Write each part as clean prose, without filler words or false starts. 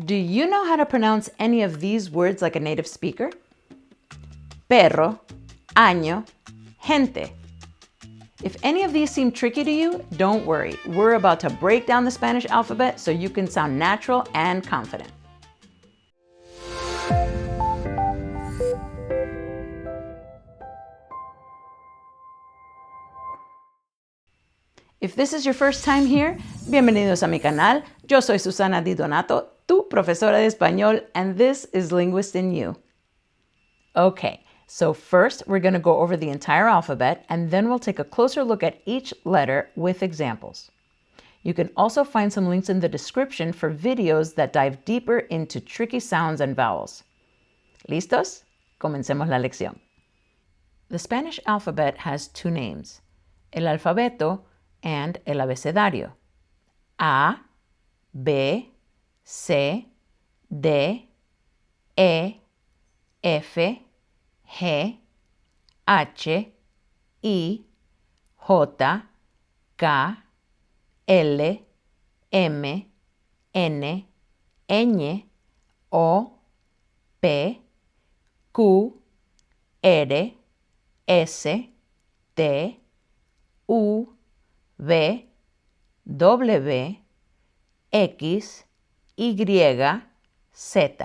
Do you know how to pronounce any of these words like a native speaker? Perro, año, gente. If any of these seem tricky to you, don't worry. We're about to break down the Spanish alphabet so you can sound natural and confident. If this is your first time here, bienvenidos a mi canal. Yo soy Susana Di Donato, tu profesora de español, and this is Linguist in You. Okay, so first we're going to go over the entire alphabet, and then we'll take a closer look at each letter with examples. You can also find some links in the description for videos that dive deeper into tricky sounds and vowels. ¿Listos? Comencemos la lección. The Spanish alphabet has two names, el alfabeto and el abecedario. A, B, C, D, E, F, G, H, I, J, K, L, M, N, ñ, O, P, Q, R, S, T, U, V, W, X, Y, Z.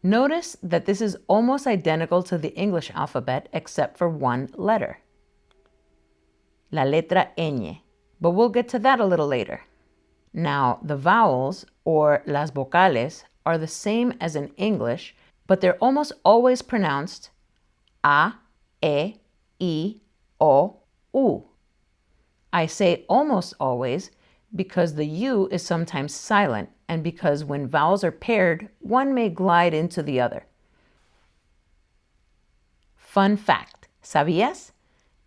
Notice that this is almost identical to the English alphabet except for one letter, la letra ñ, but we'll get to that a little later. Now, the vowels, or las vocales, are the same as in English, but they're almost always pronounced a, e, I, o, u. I say almost always because the U is sometimes silent and because when vowels are paired, one may glide into the other. Fun fact, ¿sabías?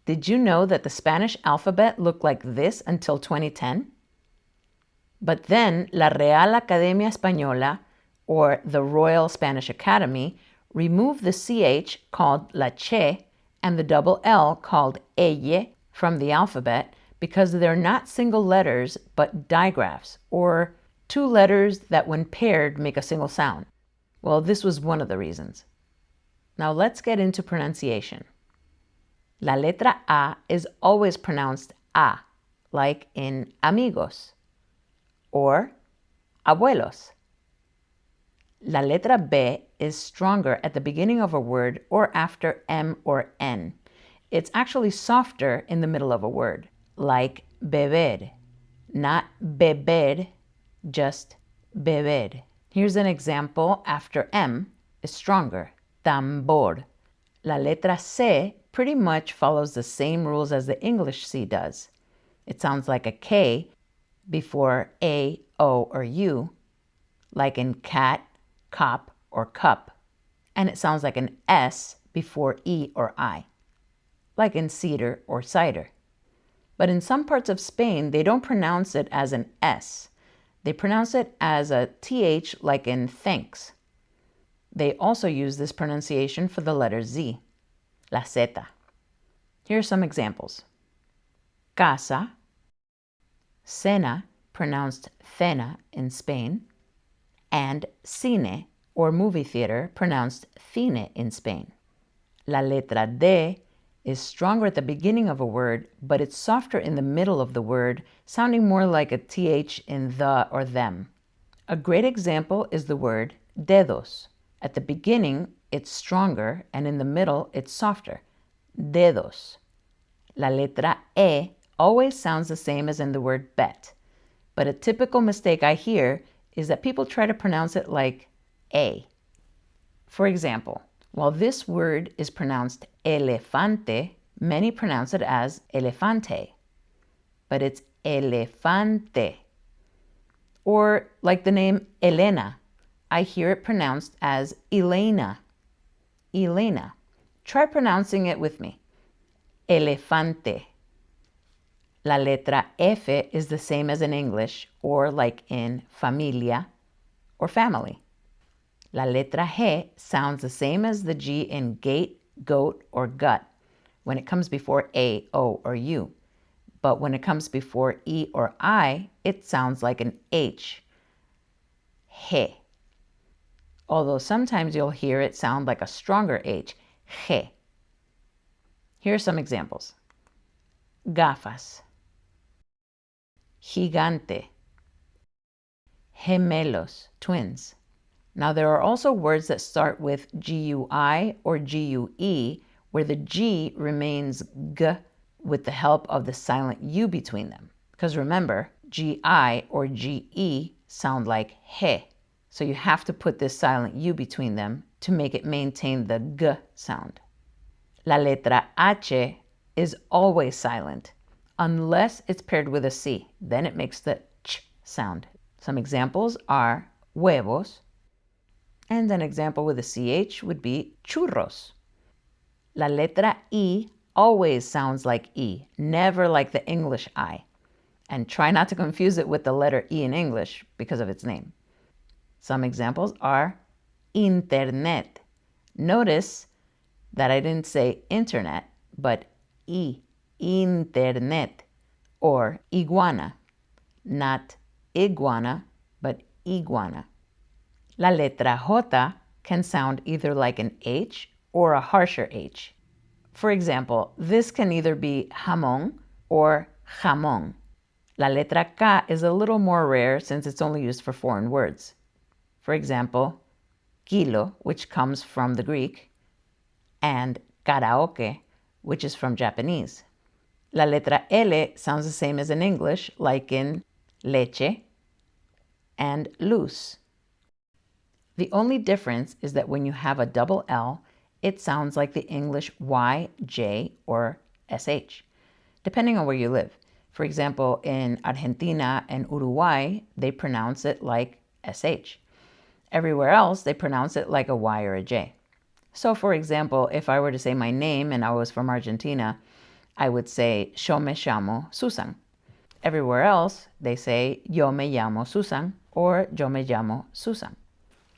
Did you know that the Spanish alphabet looked like this until 2010? But then la Real Academia Española, or the Royal Spanish Academy, removed the CH called la che and the double L called ella from the alphabet because they're not single letters but digraphs, or two letters that when paired make a single sound. Well, this was one of the reasons. Now let's get into pronunciation. La letra A is always pronounced A, like in amigos, or abuelos. La letra B is stronger at the beginning of a word or after M or N. It's actually softer in the middle of a word, like beber, not beber, just beber. Here's an example after M is stronger, tambor. La letra C pretty much follows the same rules as the English C does. It sounds like a K before A, O, or U, like in cat, cop, or cup. And it sounds like an S before E or I, like in cedar or cider. But in some parts of Spain, they don't pronounce it as an S. They pronounce it as a TH like in thanks. They also use this pronunciation for the letter Z, la Z. Here are some examples. Casa, cena, pronounced cena in Spain, and cine, or movie theater, pronounced cine in Spain. La letra D is stronger at the beginning of a word, but it's softer in the middle of the word, sounding more like a TH in the or them. A great example is the word dedos. At the beginning, it's stronger, and in the middle, it's softer. Dedos. La letra E always sounds the same as in the word bet, but a typical mistake I hear is that people try to pronounce it like A. For example, while this word is pronounced elefante, many pronounce it as elefante, but it's elefante. Or like the name Elena, I hear it pronounced as Elena. Elena. Try pronouncing it with me. Elefante. La letra F is the same as in English, or like in familia, or family. La letra G sounds the same as the G in gate, goat, or gut when it comes before A, O, or U. But when it comes before E or I, it sounds like an H. he. Although sometimes you'll hear it sound like a stronger H, he. Here are some examples. Gafas, gigante, gemelos, twins. Now there are also words that start with GUI or GUE, where the G remains G with the help of the silent U between them. Because remember, GI or GE sound like he. So you have to put this silent U between them to make it maintain the G sound. La letra H is always silent, unless it's paired with a C. Then it makes the ch sound. Some examples are huevos, and an example with a CH would be churros. La letra I always sounds like E, never like the English I. And try not to confuse it with the letter E in English because of its name. Some examples are internet. Notice that I didn't say internet, but internet. Or iguana, not iguana, but iguana. La letra J can sound either like an H or a harsher H. For example, this can either be jamón or jamón. La letra K is a little more rare since it's only used for foreign words. For example, kilo, which comes from the Greek, and karaoke, which is from Japanese. La letra L sounds the same as in English, like in leche and luz. The only difference is that when you have a double L, it sounds like the English Y, J, or SH, depending on where you live. For example, in Argentina and Uruguay, they pronounce it like SH. Everywhere else, they pronounce it like a Y or a J. So, for example, if I were to say my name and I was from Argentina, I would say, yo me llamo Susan. Everywhere else, they say, yo me llamo Susan or yo me llamo Susan.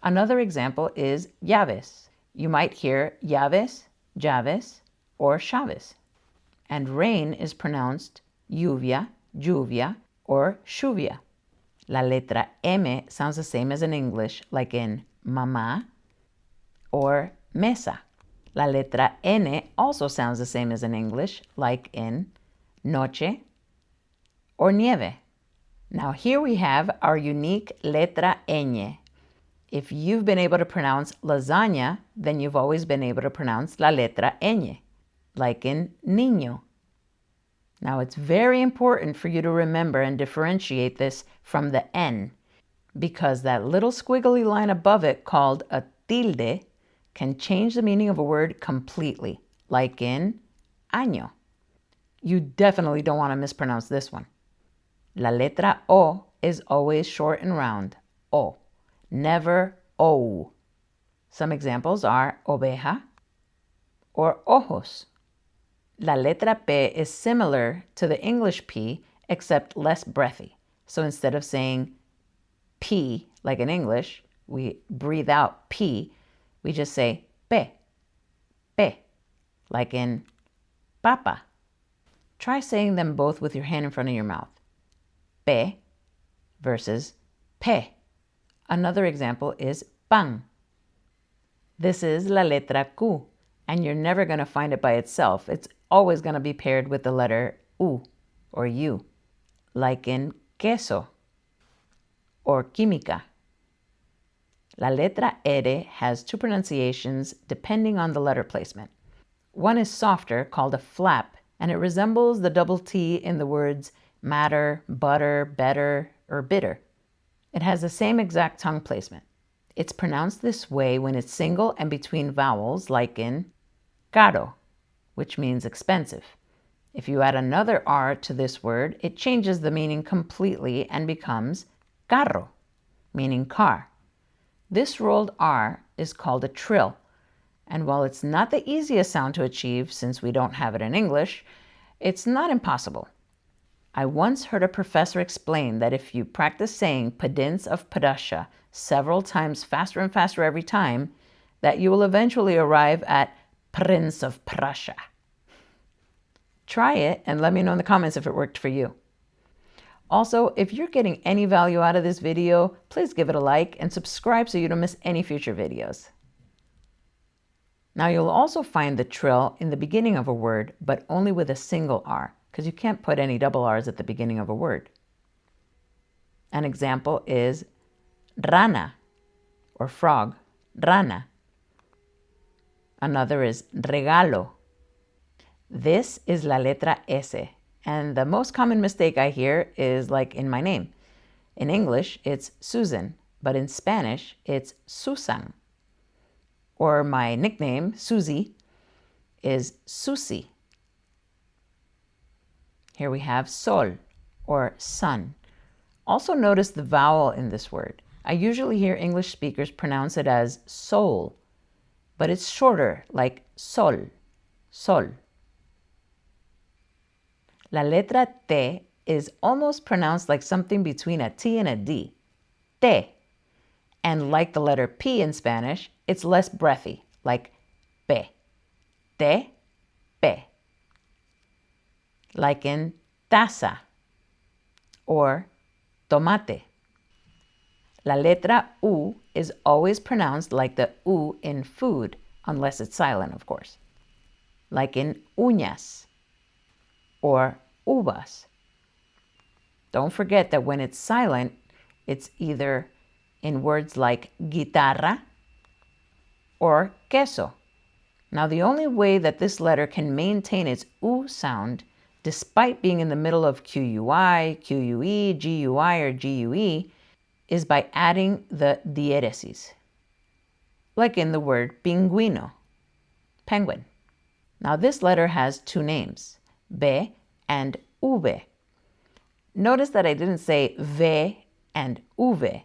Another example is llaves. You might hear llaves, llaves, or chaves. And rain is pronounced lluvia, lluvia, or lluvia. La letra M sounds the same as in English, like in mamá or mesa. La letra N also sounds the same as in English, like in noche or nieve. Now here we have our unique letra ñ. If you've been able to pronounce lasagna, then you've always been able to pronounce la letra ñ, like in niño. Now it's very important for you to remember and differentiate this from the N, because that little squiggly line above it called a tilde can change the meaning of a word completely, like in año. You definitely don't want to mispronounce this one. La letra O is always short and round, O, never O. Some examples are oveja or ojos. La letra P is similar to the English P, except less breathy. So instead of saying P, like in English, we breathe out P, we just say P, P, like in papa. Try saying them both with your hand in front of your mouth. P versus P. Another example is pan. This is la letra Q, and you're never going to find it by itself. It's always going to be paired with the letter U or U, like in queso or química. La letra R has two pronunciations depending on the letter placement. One is softer, called a flap, and it resembles the double T in the words matter, butter, better, or bitter. It has the same exact tongue placement. It's pronounced this way when it's single and between vowels, like in caro, which means expensive. If you add another R to this word, it changes the meaning completely and becomes carro, meaning car. This rolled R is called a trill, and while it's not the easiest sound to achieve since we don't have it in English, it's not impossible. I once heard a professor explain that if you practice saying Prince of Prussia several times faster and faster every time, that you will eventually arrive at Prince of Prussia. Try it and let me know in the comments if it worked for you. Also, if you're getting any value out of this video, please give it a like and subscribe so you don't miss any future videos. Now you'll also find the trill in the beginning of a word, but only with a single R, because you can't put any double R's at the beginning of a word. An example is rana, or frog, rana. Another is regalo. This is la letra S, and the most common mistake I hear is like in my name. In English, it's Susan, but in Spanish, it's Susan. Or my nickname, Susie, is Susie. Here we have sol, or sun. Also notice the vowel in this word. I usually hear English speakers pronounce it as soul, but it's shorter, like sol, sol. La letra T is almost pronounced like something between a T and a D. Te. And like the letter P in Spanish, it's less breathy, like pe. Te, pe. Like in taza or tomate. La letra U is always pronounced like the U in food, unless it's silent, of course. Like in uñas or uvas. Don't forget that when it's silent, it's either in words like guitarra or queso. Now, the only way that this letter can maintain its U sound, despite being in the middle of QUI, QUE, GUI, or GUE, is by adding the diéresis, like in the word pingüino, penguin. Now, this letter has two names, B and V. Notice that I didn't say V and V,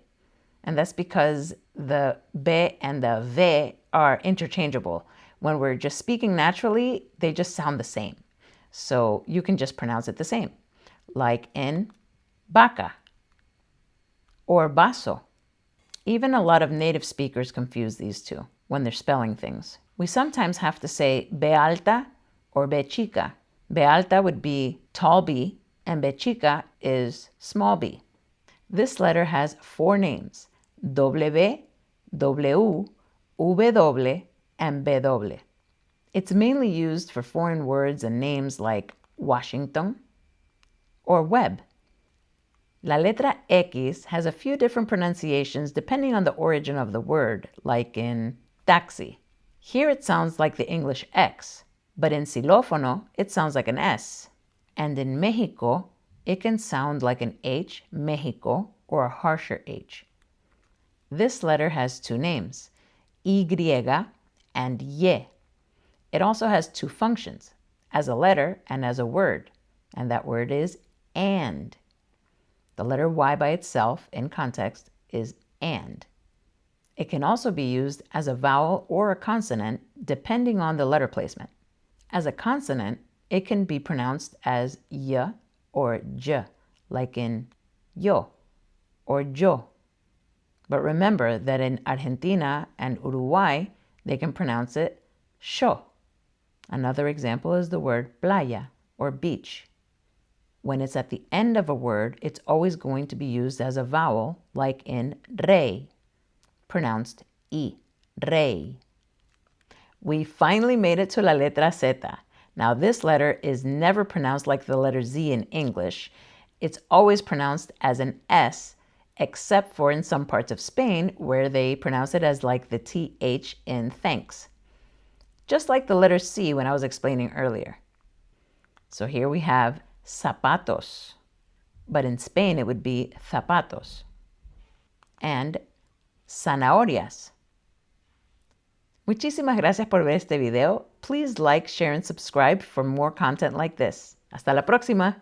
and that's because the B and the V are interchangeable. When we're just speaking naturally, they just sound the same. So you can just pronounce it the same, like in vaca or vaso. Even a lot of native speakers confuse these two when they're spelling things. We sometimes have to say B alta or B chica. B alta would be tall B, and B chica is small b. This letter has four names, W, W, W, and W. It's mainly used for foreign words and names like Washington or web. La letra X has a few different pronunciations depending on the origin of the word, like in taxi. Here it sounds like the English X, but in xilófono it sounds like an S. And in Mexico, it can sound like an H, Mexico, or a harsher H. This letter has two names, Y and Y. It also has two functions, as a letter and as a word, and that word is and. The letter Y by itself, in context, is and. It can also be used as a vowel or a consonant, depending on the letter placement. As a consonant, it can be pronounced as Y or J, like in yo or yo. But remember that in Argentina and Uruguay, they can pronounce it sho. Another example is the word playa, or beach. When it's at the end of a word, it's always going to be used as a vowel, like in rey, pronounced I, rey. We finally made it to la letra Z. Now, this letter is never pronounced like the letter Z in English. It's always pronounced as an S, except for in some parts of Spain, where they pronounce it as like the TH in thanks. Just like the letter C when I was explaining earlier. So here we have zapatos, but in Spain it would be zapatos. And zanahorias. Muchísimas gracias por ver este video. Please like, share, and subscribe for more content like this. Hasta la próxima.